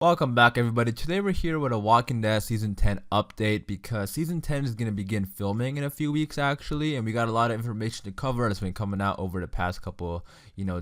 Welcome back, everybody. Today we're here with a Walking Dead Season 10 update because Season 10 is going to begin filming in a few weeks, actually, and we got a lot of information to cover that's been coming out over the past couple,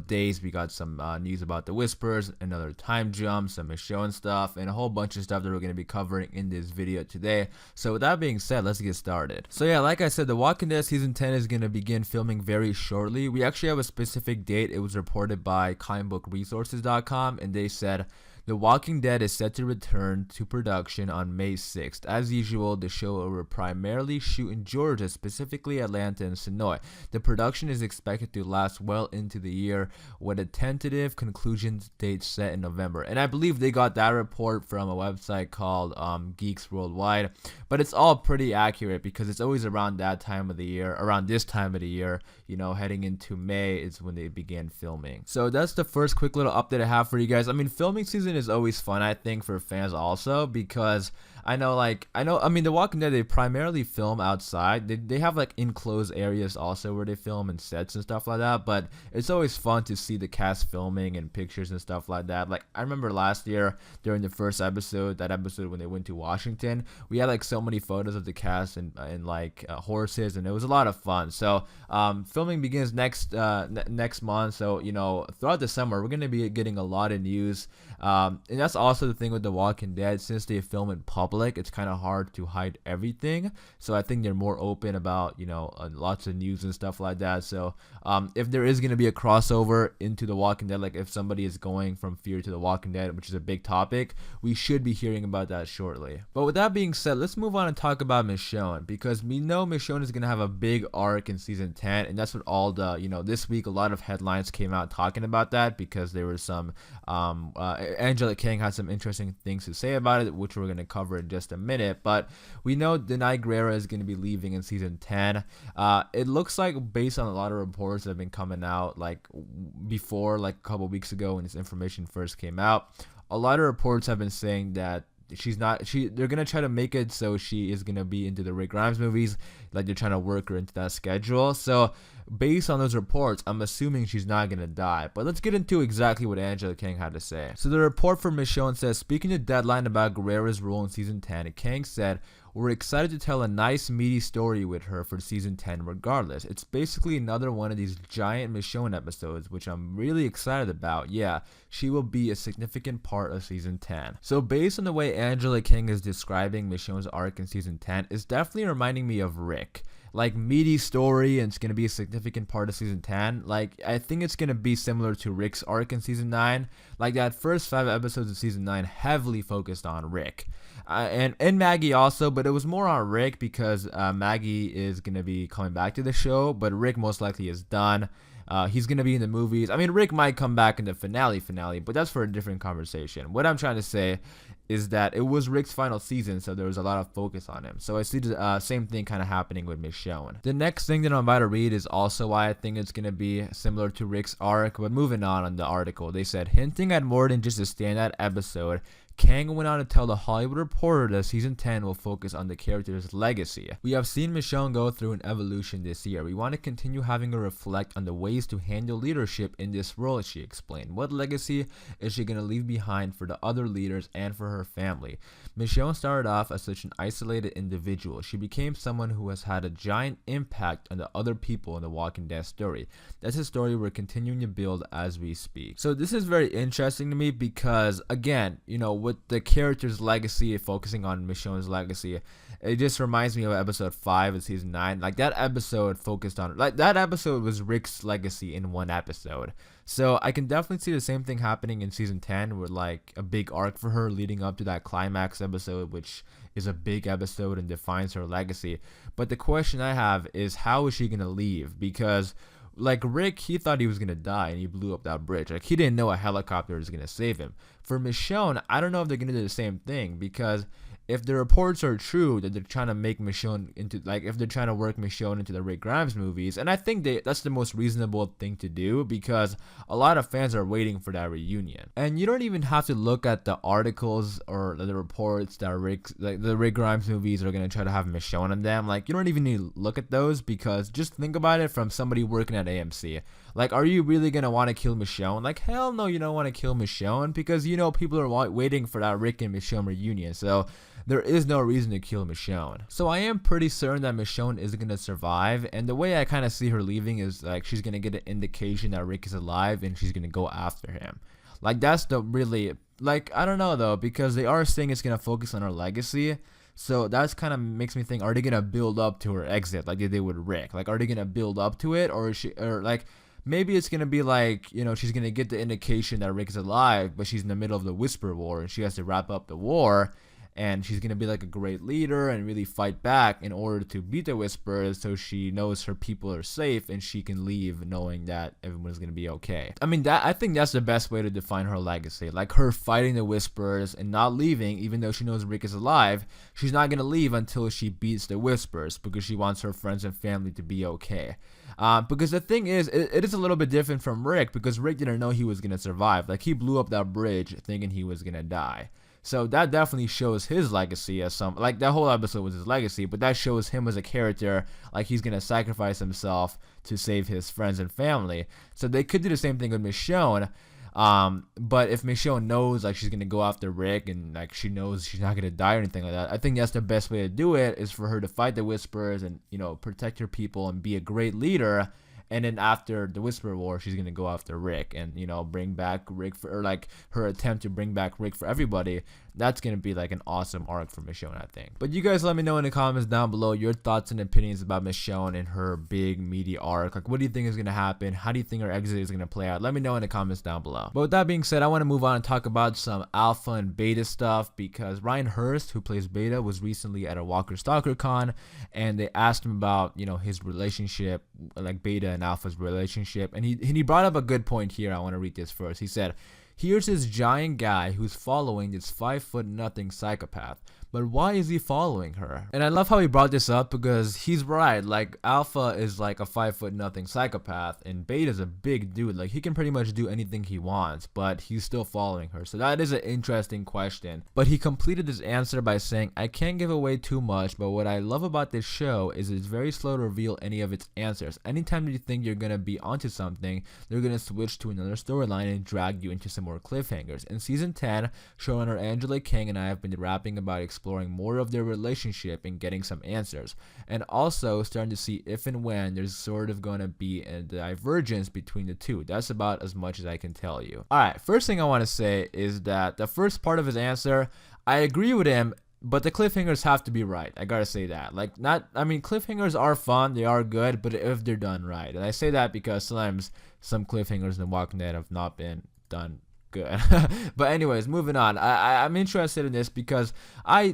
days. We got some news about the Whispers, another time jump, some Michonne stuff, and a whole bunch of stuff that we're going to be covering in this video today. So with that being said, let's get started. So yeah, like I said, the Walking Dead Season 10 is going to begin filming very shortly. We actually have a specific date. It was reported by comicbookresources.com, and they said The Walking Dead is set to return to production on May 6th. As usual, the show will primarily shoot in Georgia, specifically Atlanta and Sonoy. The production is expected to last well into the year, with a tentative conclusion date set in November. And I believe they got that report from a website called Geeks Worldwide. But it's all pretty accurate because it's always around that time of the year, around this time of the year, heading into May is when they began filming. So that's the first quick little update I have for you guys. I mean, filming season is always fun, I think, for fans also, because I know The Walking Dead, they primarily film outside. They have like enclosed areas also where they film and sets and stuff like that, but it's always fun to see the cast filming and pictures and stuff like that. Like, I remember last year during the first episode, that episode when they went to Washington, we had like so many photos of the cast and horses, and it was a lot of fun. So filming begins next month, so throughout the summer we're going to be getting a lot of news, and that's also the thing with The Walking Dead. Since they film in public, it's kind of hard to hide everything, so I think they're more open about lots of news and stuff like that. So if there is going to be a crossover into The Walking Dead, like if somebody is going from Fear to The Walking Dead, which is a big topic, we should be hearing about that shortly. But with that being said, let's move on and talk about Michonne, because we know Michonne is going to have a big arc in season 10, and that's what all the this week a lot of headlines came out talking about that, because there was some Angela Kang had some interesting things to say about it, which we're going to cover in just a minute. But we know Denai Guerrera is going to be leaving in season 10. It looks like, based on a lot of reports that have been coming out like before, like a couple weeks ago when this information first came out, a lot of reports have been saying that they're gonna try to make it so she is gonna be into the Rick Grimes movies, like they're trying to work her into that schedule. So based on those reports, I'm assuming she's not gonna die. But let's get into exactly what Angela Kang had to say. So the report from Michonne says, speaking to Deadline about Guerrera's role in season 10, Kang said, "We're excited to tell a nice meaty story with her for season 10 regardless. It's basically another one of these giant Michonne episodes, which I'm really excited about. Yeah, she will be a significant part of season 10. So based on the way Angela Kang is describing Michonne's arc in season 10, it's definitely reminding me of Rick. Like, meaty story, and it's going to be a significant part of season 10. Like, I think it's going to be similar to Rick's arc in season 9. Like, that first 5 episodes of season 9 heavily focused on Rick. And Maggie also, but it was more on Rick because Maggie is going to be coming back to the show, but Rick most likely is done. He's going to be in the movies. I mean, Rick might come back in the finale, but that's for a different conversation. What I'm trying to say is that it was Rick's final season, so there was a lot of focus on him. So I see the same thing kind of happening with Michonne. The next thing that I'm about to read is also why I think it's going to be similar to Rick's arc, but moving on the article, they said, hinting at more than just a standout episode, Kang went on to tell the Hollywood Reporter that season 10 will focus on the character's legacy. We have seen Michonne go through an evolution this year. We want to continue having her reflect on the ways to handle leadership in this role, she explained. What legacy is she going to leave behind for the other leaders and for her family? Michonne started off as such an isolated individual. She became someone who has had a giant impact on the other people in the Walking Dead story. That's a story we're continuing to build as we speak. So this is very interesting to me because, again, with the character's legacy, focusing on Michonne's legacy, it just reminds me of episode 5 of season 9. Like, that episode focused on, like, that episode was Rick's legacy in one episode. So I can definitely see the same thing happening in season 10 with like a big arc for her leading up to that climax episode, which is a big episode and defines her legacy. But the question I have is, how is she going to leave? Because like Rick, he thought he was going to die and he blew up that bridge. Like, he didn't know a helicopter was going to save him. For Michonne, I don't know if they're going to do the same thing, because if the reports are true that they're trying to make Michonne into, like, if they're trying to work Michonne into the Rick Grimes movies, and I think that's the most reasonable thing to do, because a lot of fans are waiting for that reunion. And you don't even have to look at the articles or the reports that the Rick Grimes movies are going to try to have Michonne in them. Like, you don't even need to look at those, because just think about it from somebody working at AMC. Like, are you really gonna want to kill Michonne? Like, hell no, you don't want to kill Michonne, because you know people are waiting for that Rick and Michonne reunion. So there is no reason to kill Michonne. So I am pretty certain that Michonne is gonna survive, and the way I kind of see her leaving is like she's gonna get an indication that Rick is alive and she's gonna go after him. Like, that's the really, like, I don't know though, because they are saying it's gonna focus on her legacy. So that's kind of makes me think, are they gonna build up to her exit like they did with Rick? Like, are they gonna build up to it, or is she, or like maybe it's gonna be like, you know, she's gonna get the indication that Rick is alive, but she's in the middle of the Whisper War and she has to wrap up the war, and she's gonna be like a great leader and really fight back in order to beat the Whispers, so she knows her people are safe and she can leave knowing that everyone's gonna be okay. I mean, I think that's the best way to define her legacy, like her fighting the Whispers and not leaving, even though she knows Rick is alive. She's not gonna leave until she beats the Whispers, because she wants her friends and family to be okay. Because the thing is, it is a little bit different from Rick, because Rick didn't know he was gonna survive. Like, he blew up that bridge thinking he was gonna die. So that definitely shows his legacy as some, like, that whole episode was his legacy, but that shows him as a character, like he's gonna sacrifice himself to save his friends and family. So they could do the same thing with Michonne, but if Michonne knows, like, she's gonna go after Rick and like she knows she's not gonna die or anything like that, I think that's the best way to do it, is for her to fight the Whispers and, you know, protect her people and be a great leader. And then after the Whisper War, she's gonna go after Rick and, you know, bring back Rick for, or like her attempt to bring back Rick for everybody. That's gonna be like an awesome arc for Michonne, I think. But you guys let me know in the comments down below your thoughts and opinions about Michonne and her big meaty arc. Like, what do you think is gonna happen? How do you think her exit is gonna play out? Let me know in the comments down below. But with that being said, I want to move on and talk about some alpha and beta stuff, because Ryan Hurst, who plays Beta, was recently at a Walker Stalker Con, and they asked him about, you know, his relationship, like Beta and Alpha's relationship, and he brought up a good point here. I want to read this first. He said, "Here's this giant guy who's following this 5'0" psychopath, but why is he following her?" And I love how he brought this up, because he's right. Like, Alpha is like a 5'0" psychopath, and Beta's a big dude. Like, he can pretty much do anything he wants, but he's still following her. So that is an interesting question. But he completed his answer by saying, "I can't give away too much, but what I love about this show is it's very slow to reveal any of its answers. Anytime you think you're gonna be onto something, they're gonna switch to another storyline and drag you into some more cliffhangers. In season 10, showrunner Angela Kang and I have been rapping about exploring more of their relationship and getting some answers, and also starting to see if and when there's sort of going to be a divergence between the two. That's about as much as I can tell you." Alright, first thing I want to say is that the first part of his answer, I agree with him, but the cliffhangers have to be right. I gotta say that. Like, I mean, cliffhangers are fun, they are good, but if they're done right. And I say that because sometimes some cliffhangers in The Walking Dead have not been done good. But anyways, moving on. I'm interested in this because I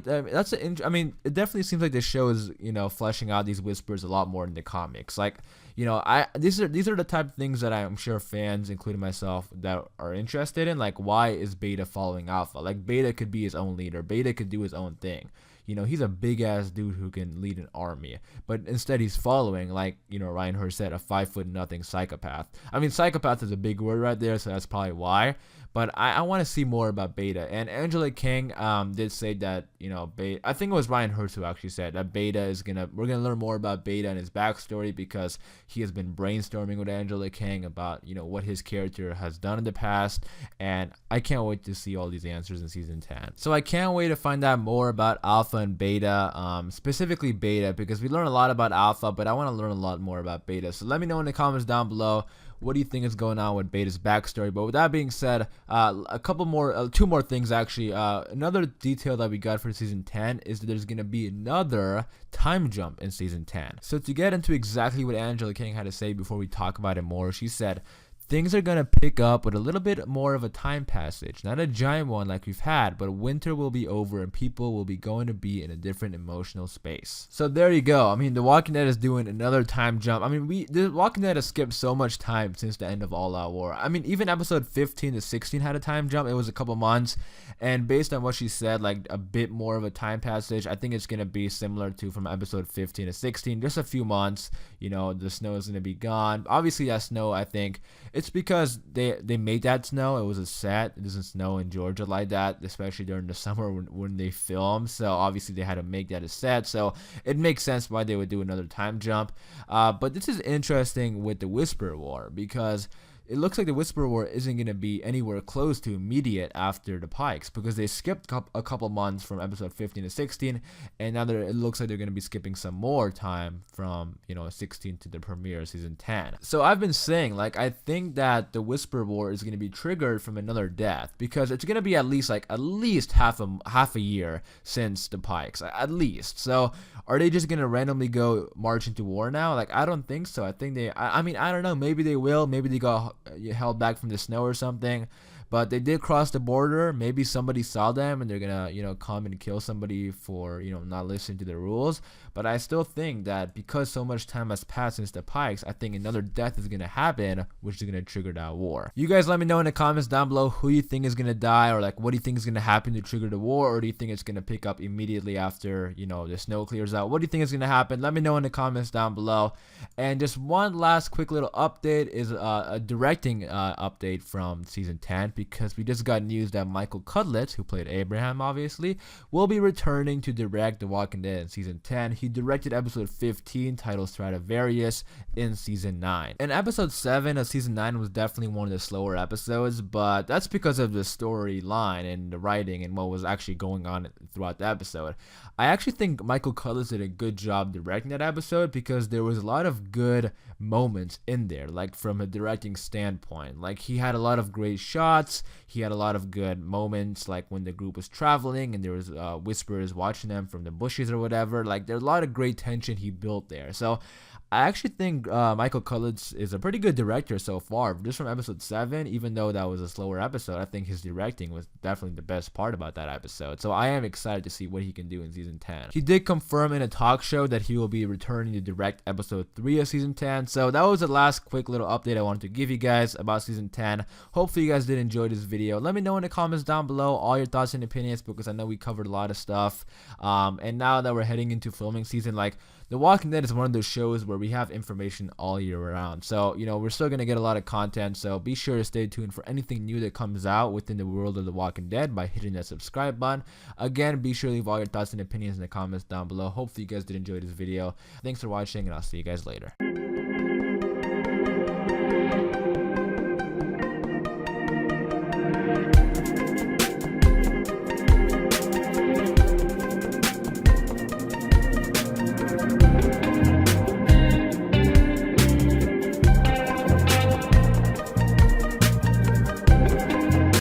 mean, it definitely seems like this show is, you know, fleshing out these Whispers a lot more in the comics. Like, you know, these are the type of things that I'm sure fans, including myself, that are interested in. Like, why is Beta following Alpha? Like, Beta could be his own leader. Beta could do his own thing. You know, he's a big ass dude who can lead an army, but instead he's following, like, you know, Ryan Hurst said, a 5'0" psychopath. I mean, psychopath is a big word right there, so that's probably why. But I want to see more about Beta. And Angela Kang did say that, you know, Beta, I think it was Ryan Hurst who actually said that Beta is we're gonna learn more about Beta and his backstory, because he has been brainstorming with Angela Kang about, you know, what his character has done in the past. And I can't wait to see all these answers in season 10. So I can't wait to find out more about Alpha and Beta, specifically Beta, because we learn a lot about Alpha, but I want to learn a lot more about Beta. So let me know in the comments down below, what do you think is going on with Beta's backstory? But with that being said, two more things actually. Another detail that we got for season 10 is that there's gonna be another time jump in season 10. So to get into exactly what Angela Kang had to say before we talk about it more, she said, "Things are going to pick up with a little bit more of a time passage. Not a giant one like we've had, but winter will be over and people will be going to be in a different emotional space." So there you go. I mean, The Walking Dead is doing another time jump. I mean, The Walking Dead has skipped so much time since the end of All Out War. I mean, even episode 15 to 16 had a time jump. It was a couple months. And based on what she said, like a bit more of a time passage, I think it's going to be similar to from episode 15 to 16. Just a few months. You know, the snow is going to be gone. Obviously, that snow, I think, It's because they made that snow. It was a set. It doesn't snow in Georgia like that, especially during the summer when they film. So obviously they had to make that a set. So it makes sense why they would do another time jump. But this is interesting with the Whisper War because it looks like the Whisper War isn't going to be anywhere close to immediate after the Pikes because they skipped a couple months from episode 15 to 16, and now it looks like they're going to be skipping some more time from 16 to the premiere of season 10. So I've been saying, like, I think that the Whisper War is going to be triggered from another death because it's going to be at least half a year since the Pikes, at least. So are they just going to randomly go march into war now? Like, I don't think so. I think I mean, I don't know. Maybe they will. Maybe they got held back from the snow or something, but they did cross the border. Maybe somebody saw them and they're gonna come and kill somebody for not listening to the rules. But I still think that because so much time has passed since the Pikes, I think another death is gonna happen, which is gonna trigger that war. You guys let me know in the comments down below who you think is gonna die, or like what do you think is gonna happen to trigger the war, or do you think it's gonna pick up immediately after the snow clears out? What do you think is gonna happen? Let me know in the comments down below. And just one last quick little update is a directing update from season 10, because we just got news that Michael Cudlitz, who played Abraham obviously, will be returning to direct The Walking Dead in season 10. He directed episode 15 titled Stradivarius in season 9. And episode 7 of season 9 was definitely one of the slower episodes, but that's because of the storyline and the writing and what was actually going on throughout the episode. I actually think Michael Cudlitz did a good job directing that episode because there was a lot of good moments in there, like from a directing standpoint. Like he had a lot of great shots, he had a lot of good moments, like when the group was traveling and there was whispers watching them from the bushes or whatever. Like there's a lot of great tension he built there. So I actually think Michael Cudlitz is a pretty good director so far. Just from episode 7, even though that was a slower episode, I think his directing was definitely the best part about that episode. So I am excited to see what he can do in season 10. He did confirm in a talk show that he will be returning to direct episode 3 of season 10. So that was the last quick little update I wanted to give you guys about season 10. Hopefully you guys did enjoy this video. Let me know in the comments down below all your thoughts and opinions, because I know we covered a lot of stuff. And now that we're heading into filming season, like The Walking Dead is one of those shows where we have information all year round. So, we're still going to get a lot of content. So be sure to stay tuned for anything new that comes out within the world of The Walking Dead by hitting that subscribe button. Again, be sure to leave all your thoughts and opinions in the comments down below. Hopefully you guys did enjoy this video. Thanks for watching, and I'll see you guys later.